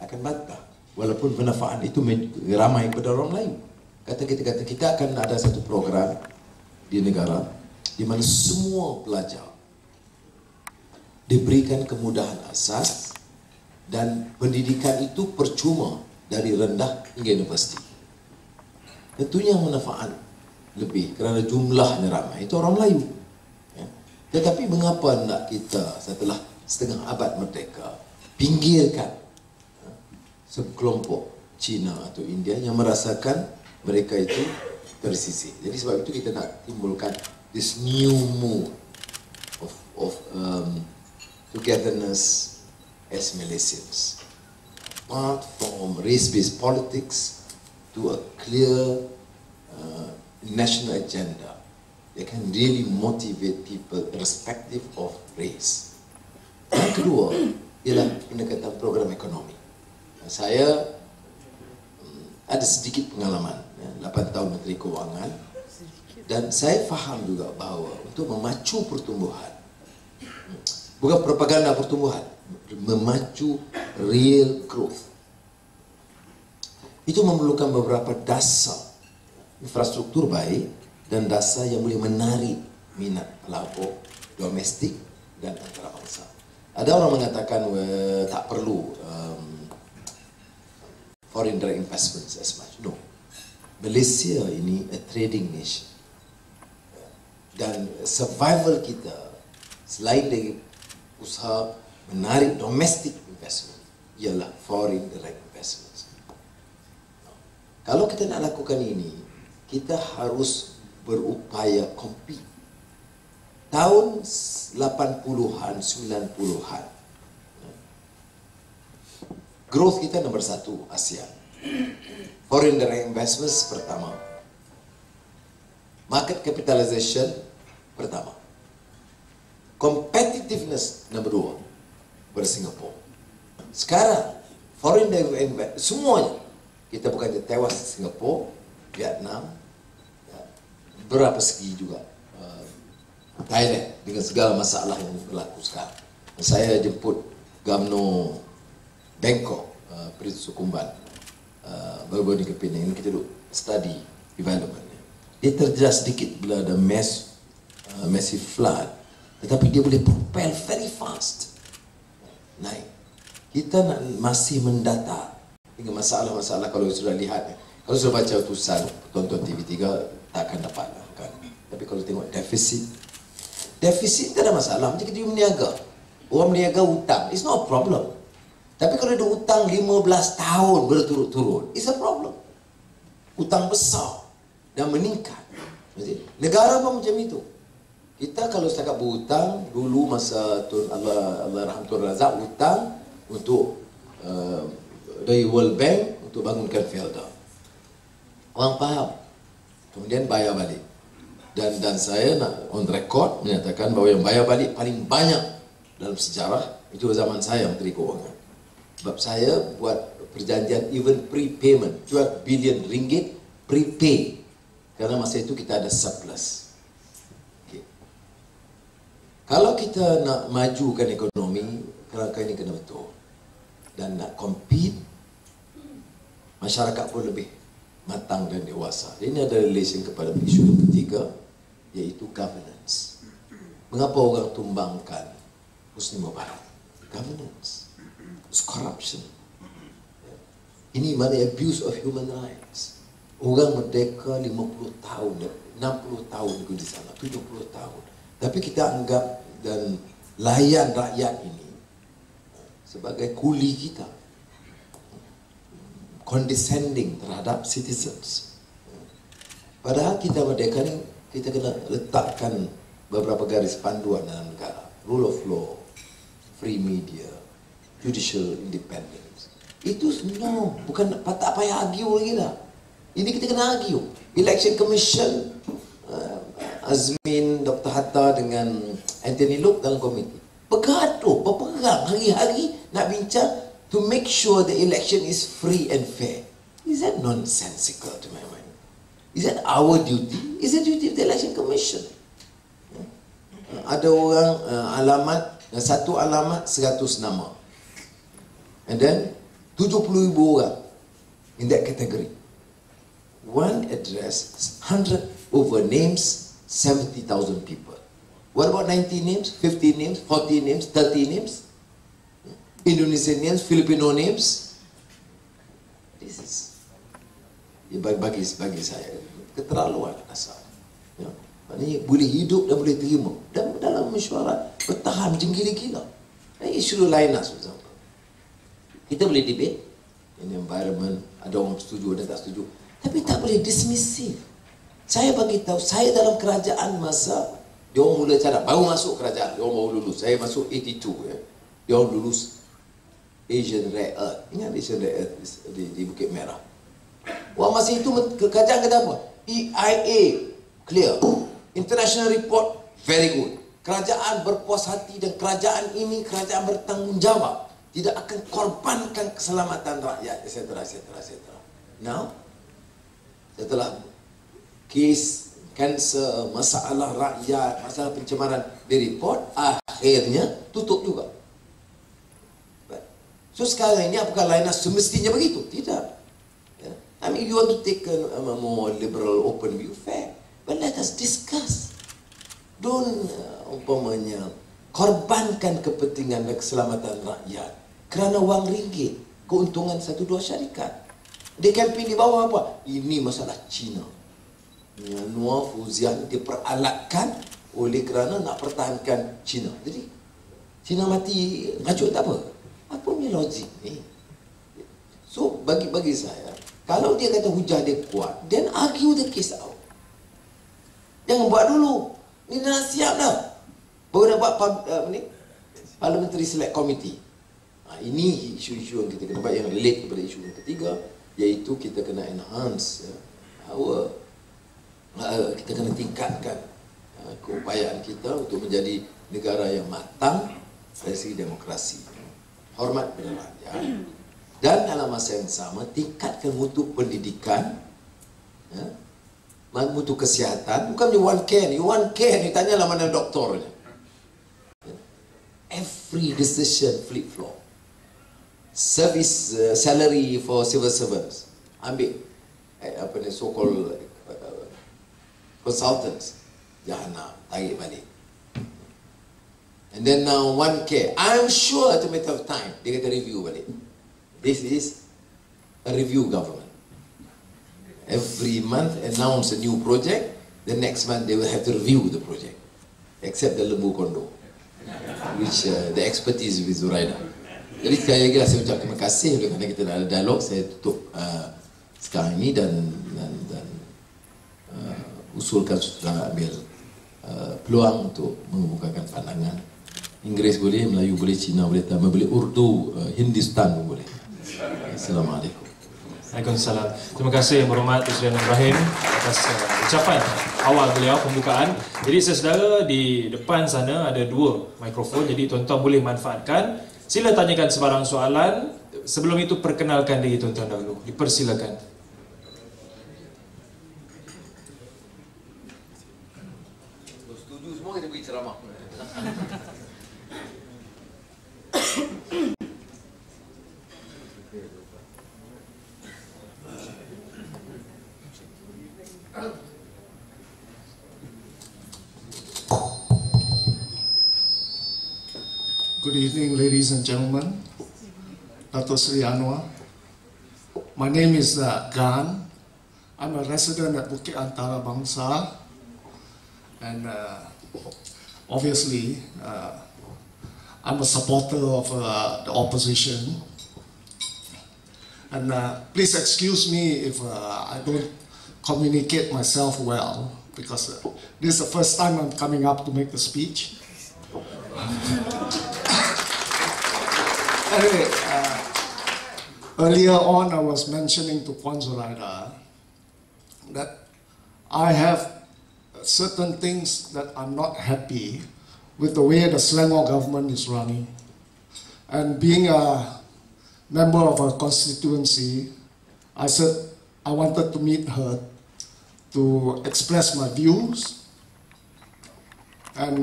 akan bantah. Walaupun manfaat itu ramai kepada orang lain. Kita akan ada satu program di negara di mana semua pelajar diberikan kemudahan asas dan pendidikan itu percuma dari rendah hingga universiti. Tentunya manfaat lebih kerana jumlahnya ramai, itu orang Melayu. Ya. Tetapi mengapa nak kita setelah setengah abad merdeka pinggirkan sekelompok Cina atau India yang merasakan mereka itu tersisih. Jadi sebab itu kita nak timbulkan this new mood of togetherness as Malaysians. Apart from race-based politics to a clear national agenda that can really motivate people irrespective of race. Yang kedua ialah pendekatan program ekonomi. Saya ada sedikit pengalaman, 8 tahun Menteri Kewangan, dan saya faham juga bahawa untuk memacu pertumbuhan, bukan propaganda pertumbuhan, memacu real growth, itu memerlukan beberapa dasar infrastruktur baik dan dasar yang boleh menarik minat pelabur domestik dan antarabangsa. Ada orang mengatakan tak perlu foreign direct investments as much. No. Malaysia ini a trading nation. Dan survival kita selain dari usaha menarik domestic investment ialah foreign direct investments. Kalau kita nak lakukan ini, kita harus berupaya compete. Tahun 80-an, 90-an, growth kita nombor 1 ASEAN. Foreign direct investments pertama. Market capitalization pertama. Competitiveness nombor 2 pada Singapura. Sekarang foreign direct investment semuanya kita bukan tewas di Singapura, Vietnam, berapa segi juga Thailand dengan segala masalah yang berlaku sekarang. Saya jemput Gamno Bangkok, Perintah Sukumban, baru-baru di Kepenang. Kita duduk study development. Dia terjejas sedikit bila ada massive flood, tetapi dia boleh propel very fast naik. Kita nak masih mendata dengan masalah-masalah. Kalau sudah lihat, kalau sudah baca utusan tonton TV3 tak akan dapat kan. Tapi kalau tengok defisit tak ada masalah. Macam kita meniaga, orang meniaga hutang, it's not a problem. Tapi kalau ada hutang 15 tahun berturut-turut, it's a problem. Hutang besar dan meningkat. Negara pun macam itu. Kita kalau setakat berhutang, dulu masa Allah Tun Razak hutang untuk dari World Bank untuk bangunkan Felda. Orang faham. Kemudian bayar balik. Dan saya nak on record menyatakan bahawa yang bayar balik paling banyak dalam sejarah itu zaman saya Menteri Kewangan. Sebab saya buat perjanjian even prepayment, 12 bilion ringgit prepay. Kerana masa itu kita ada surplus. Okay. Kalau kita nak majukan ekonomi, kerangka ini kena betul. Dan nak compete, masyarakat pun lebih matang dan dewasa. Ini ada relation kepada isu yang ketiga, iaitu governance. Mengapa orang tumbangkan Husni Mubarak? Governance. It's corruption. Ini mana abuse of human rights. Orang merdeka 50 tahun, 60 tahun di sana, 70 tahun. Tapi kita anggap dan layan rakyat ini sebagai kuli kita. Condescending terhadap citizens. Padahal kita merdeka ni, kita kena letakkan beberapa garis panduan dalam negara. Rule of law, free media, judicial independence. Itu no, bukan tak payah argue lagi lah. Ini kita kena argue. Election Commission, Azmin, Dr. Hatta dengan Anthony Look dalam komiti. Bergaduh, berperang hari-hari nak bincang to make sure the election is free and fair. Is that nonsensical to my mind? Is that our duty? Is that duty of the Election Commission? Ada orang alamat, satu alamat 100 nama. And then 70,000 orang in that category. One address, 100 over names, 70,000 people. What about 90 names, 50 names, 40 names, 30 names? Indonesian names, Filipino names? This is, bagi saya, keterlaluan asal. Ya. Maknanya boleh hidup dan boleh terima. Dan dalam mesyuarat, bertahan macam gila-gila. Isu lain lah, example. Kita boleh debate, in environment, ada orang setuju, ada tak setuju. Tapi tak boleh dismissive. Saya bagi tahu, saya dalam kerajaan masa dia orang mula cara baru masuk kerajaan, dia orang baru lulus. Saya masuk 82 ya. Dia orang lulus Asian Rare Earth. Ingat Asian Rare Earth di Bukit Merah. Wah, masa itu kerajaan kata apa? EIA clear. International report very good. Kerajaan berpuas hati dan kerajaan ini kerajaan bertanggungjawab. Tidak akan korbankan keselamatan rakyat, etc. Now, setelah kes kanser, masalah rakyat, masalah pencemaran di report, akhirnya tutup juga. So sekarang ini apakah lainnya semestinya begitu? Tidak. I mean, you want to take a more liberal, open view, fair. But let us discuss. Don't umpamanya korbankan kepentingan dan keselamatan rakyat kerana wang ringgit, keuntungan 1-2 syarikat. Dia campaign di bawah apa? Ini masalah Cina. Anwar Fuzian diperalatkan oleh kerana nak pertahankan Cina. Jadi Cina mati rajuk tak apa. Apa punya logik ni? So bagi saya, kalau dia kata hujah dia kuat, then argue the case out. Jangan buat dulu. Ni dah siap dah. Baru nak buat Parliamentary Select Committee. Ini isu-isu yang kita kena buat yang relate kepada isu yang ketiga, iaitu kita kena enhance kita kena tingkatkan keupayaan kita untuk menjadi negara yang matang dari segi demokrasi, hormat pada rakyat, dan dalam masa yang sama tingkatkan mutu pendidikan, mutu kesihatan. Bukan you want care, you tanyalah mana doktornya. Every decision flip-flop. Service salary for civil servants, ambil apa ni so-called consultants, jangan tarik balik. And then now 1K, I'm sure it's a matter of time dia kata review balik. This is a review government. Every month announce a new project, the next month they will have to review the project, except the lembu kondo, which the expertise with Zuraida. Jadi sekali lagi saya ucap terima kasih kerana kita ada dialog. Saya tutup sekarang ini dan usulkan saudara ambil peluang untuk mengemukakan pandangan. Inggeris boleh, Melayu boleh, Cina boleh, Tamil boleh, Urdu, Hindustan pun boleh. Assalamualaikum. Waalaikumsalam. Terima kasih Yang Berhormat Presiden Ibrahim atas ucapan awal beliau pembukaan. Jadi saudara di depan sana ada 2 mikrofon, jadi tuan-tuan boleh manfaatkan. Sila tanyakan sebarang soalan. Sebelum itu perkenalkan diri tuan-tuan dahulu. Dipersilakan. Setuju semua kita beri ceramah. Good evening, ladies and gentlemen. Dato' Sri Anwar. My name is Gan. I'm a resident at Bukit Antara Bangsa. And obviously, I'm a supporter of the opposition. And please excuse me if I don't communicate myself well, because this is the first time I'm coming up to make the speech. Anyway, earlier on I was mentioning to Puan Zuraida that I have certain things that I'm not happy with the way the Selangor government is running. And being a member of a constituency, I said I wanted to meet her to express my views. And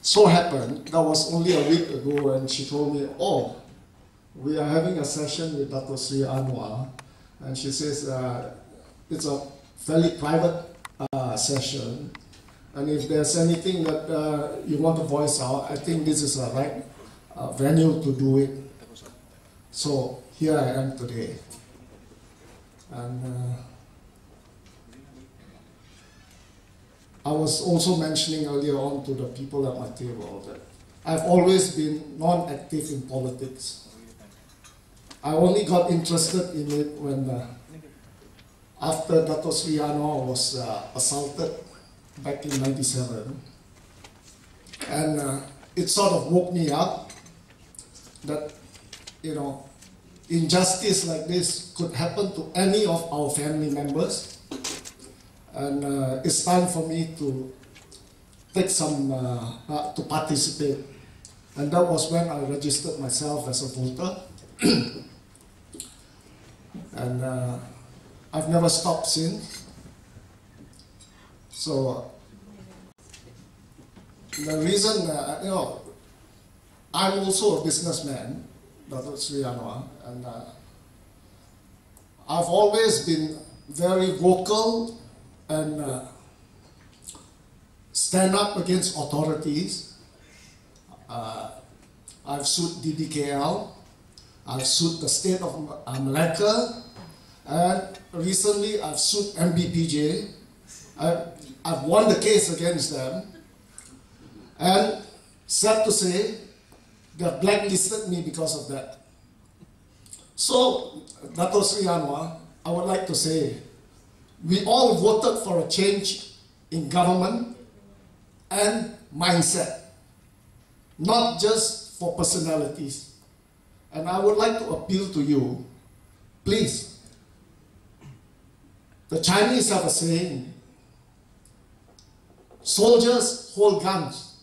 so happened, that was only a week ago, and she told me, oh, we are having a session with Dr. Sri Anwar, and she says it's a fairly private session, and if there's anything that you want to voice out, I think this is a right venue to do it. So here I am today. And I was also mentioning earlier on to the people at my table that I've always been non-active in politics. I only got interested in it when after Dr. Sri Anwar was assaulted back in '97. And it sort of woke me up that, you know, injustice like this could happen to any of our family members. And it's time for me to take some, to participate. And that was when I registered myself as a voter. And I've never stopped since. So the reason, you know, I'm also a businessman, Dr. Sri Anwar, and I've always been very vocal and stand up against authorities. I've sued DBKL, I've sued the state of Malacca, and recently I've sued MBPJ. I've won the case against them, and sad to say, they've blacklisted me because of that. So, Dr. Sri Anwar, I would like to say, we all voted for a change in government and mindset, not just for personalities. And I would like to appeal to you, please. The Chinese have a saying, soldiers hold guns,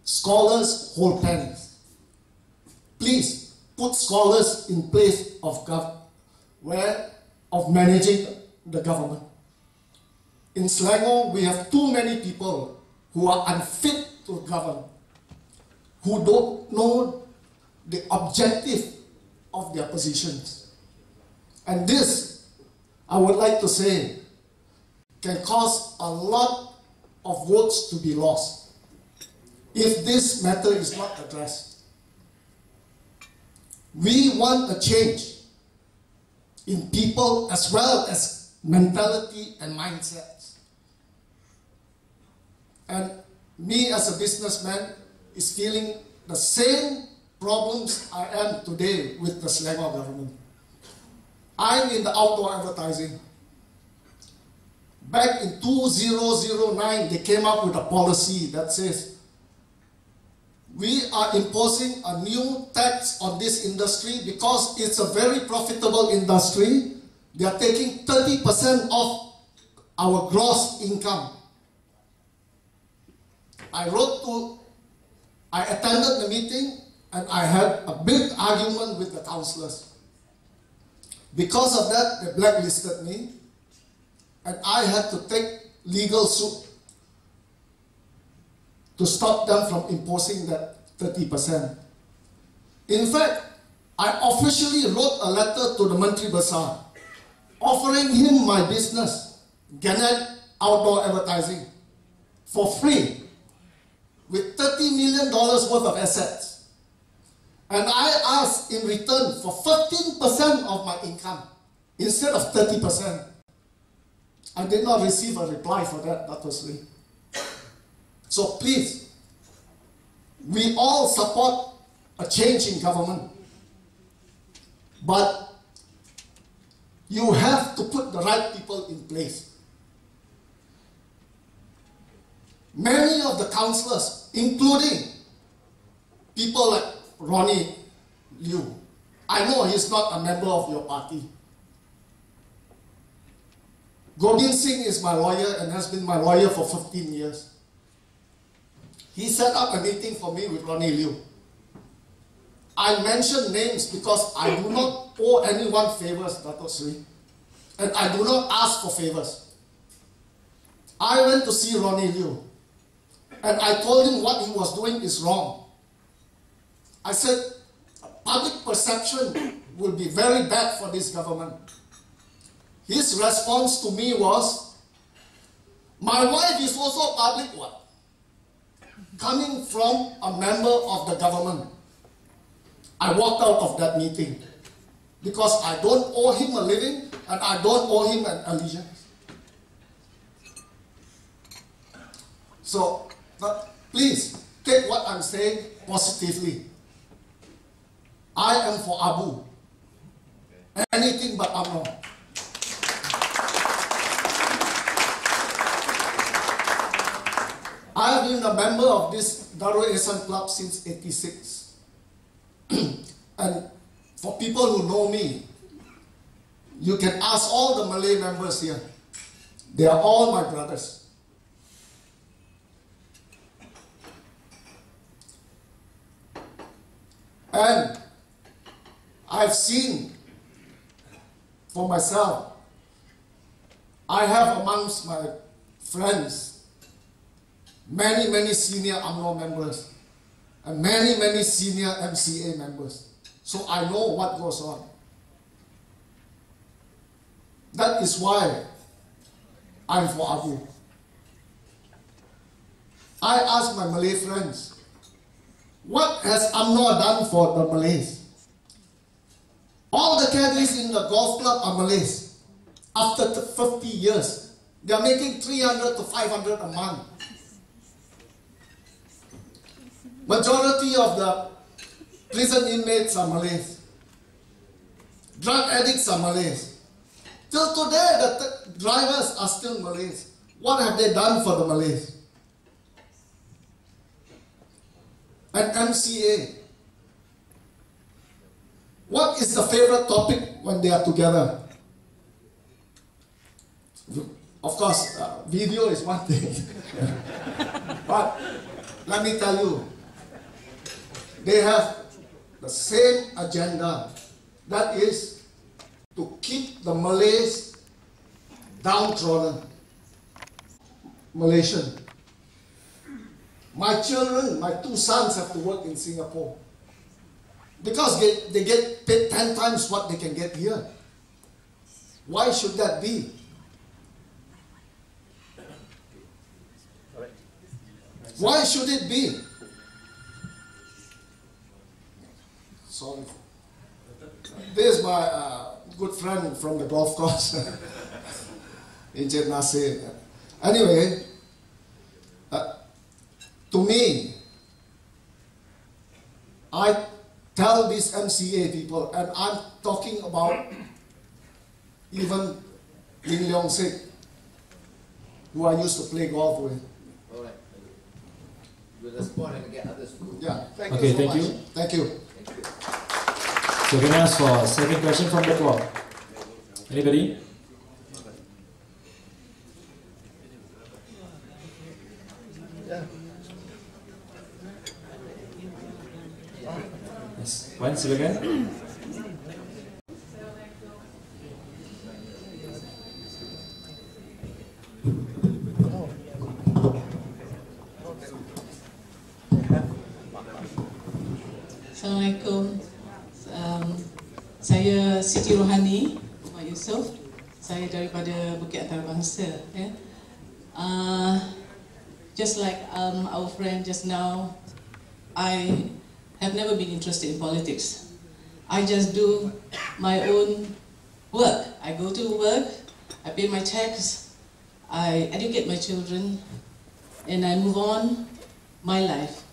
scholars hold pens. Please put scholars in place of managing the government. In Selangor, we have too many people who are unfit to govern, who don't know the objective of their positions. And this, I would like to say, can cause a lot of votes to be lost if this matter is not addressed. We want a change in people as well as mentality and mindsets. And me as a businessman is feeling the same problems I am today with the Selangor government. I'm in the outdoor advertising. Back in 2009, they came up with a policy that says, we are imposing a new tax on this industry because it's a very profitable industry. They are taking 30% of our gross income. I attended the meeting and I had a big argument with the councillors. Because of that, they blacklisted me and I had to take legal suit to stop them from imposing that 30%. In fact, I officially wrote a letter to the Menteri Besar offering him my business, Gannett Outdoor Advertising, for free with $30 million worth of assets. And I asked in return for 15% of my income instead of 30%. I did not receive a reply for that, Dr. Sri. So please, we all support a change in government. But you have to put the right people in place. Many of the councillors, including people like Ronnie Liu, I know he's not a member of your party. Gobind Singh is my lawyer and has been my lawyer for 15 years. He set up a meeting for me with Ronnie Liu. I mention names because I do not owe anyone favors, Dr. Sri. And I do not ask for favors. I went to see Ronnie Liu. And I told him what he was doing is wrong. I said, public perception will be very bad for this government. His response to me was, my wife is also public one, coming from a member of the government. I walked out of that meeting because I don't owe him a living and I don't owe him an allegiance. So, but please take what I'm saying positively. I am for Abu. Anything but Amno. I have been a member of this Darul Ihsan Club since '86. And for people who know me, you can ask all the Malay members here. They are all my brothers. And I've seen for myself, I have amongst my friends many senior UMNO members and many senior MCA members. So I know what goes on. That is why I'm for Abu. I ask my Malay friends, what has UMNO done for the Malays? All the caddies in the golf club are Malays. After 50 years, they are making 300 to 500 a month. Majority of the prison inmates are Malays. Drug addicts are Malays. Till today, the drivers are still Malays. What have they done for the Malays? And MCA. What is the favorite topic when they are together? Of course, video is one thing. But let me tell you, they have the same agenda. That is to keep the Malays downtrodden. Malaysian. My children, my two sons have to work in Singapore. Because they get paid 10 times what they can get here. Why should that be? Why should it be? Sorry. This is my good friend from the golf course, Encik Nasir. Anyway, to me, I tell these MCA people, and I'm talking about even Lim Leong Sik, who I used to play golf with. All right. We'll respond and get others. Yeah, thank Okay, you so thank much. you. Thank you. So can I ask for a second question from the floor? Anybody? Yes. One, silakan. Assalamualaikum. Saya Siti Rohani Muhammad Yusof. Saya daripada Bukit Antarabangsa. Just like our friend just now, I have never been interested in politics. I just do my own work. I go to work, I pay my tax, I educate my children, and I move on my life.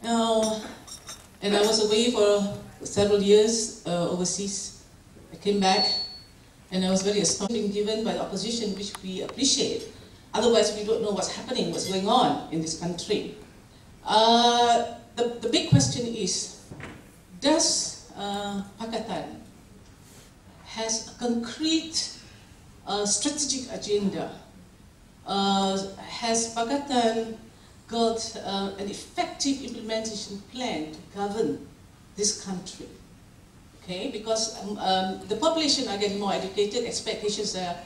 And I was away for several years overseas. I came back, and I was very astonished, given by the opposition, which we appreciate. Otherwise, we don't know what's happening, what's going on in this country. The big question is, does Pakatan has a concrete strategic agenda? Has Pakatan got an effective implementation plan to govern this country? Okay, because the population are getting more educated, expectations are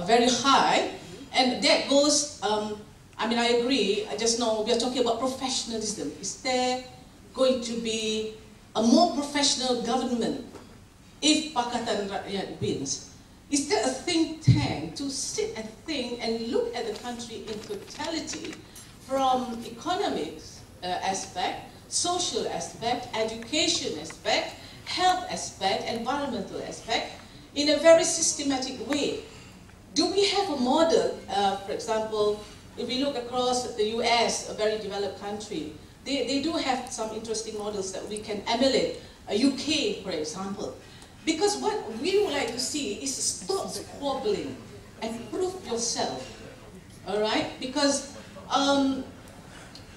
very high, and that goes, I mean, I agree, I just know we are talking about professionalism. Is there going to be a more professional government if Pakatan Rakyat wins? Is there a think tank to sit and think and look at the country in totality from economic aspect, social aspect, education aspect, health aspect, environmental aspect, in a very systematic way? Do we have a model, for example, if we look across the US, a very developed country, they do have some interesting models that we can emulate, UK, for example. Because what we would like to see is stop squabbling and prove yourself, all right? Because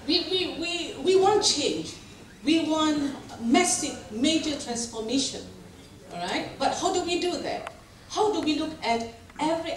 we want change. We want massive, major transformation, all right? But how do we do that? How do we look at every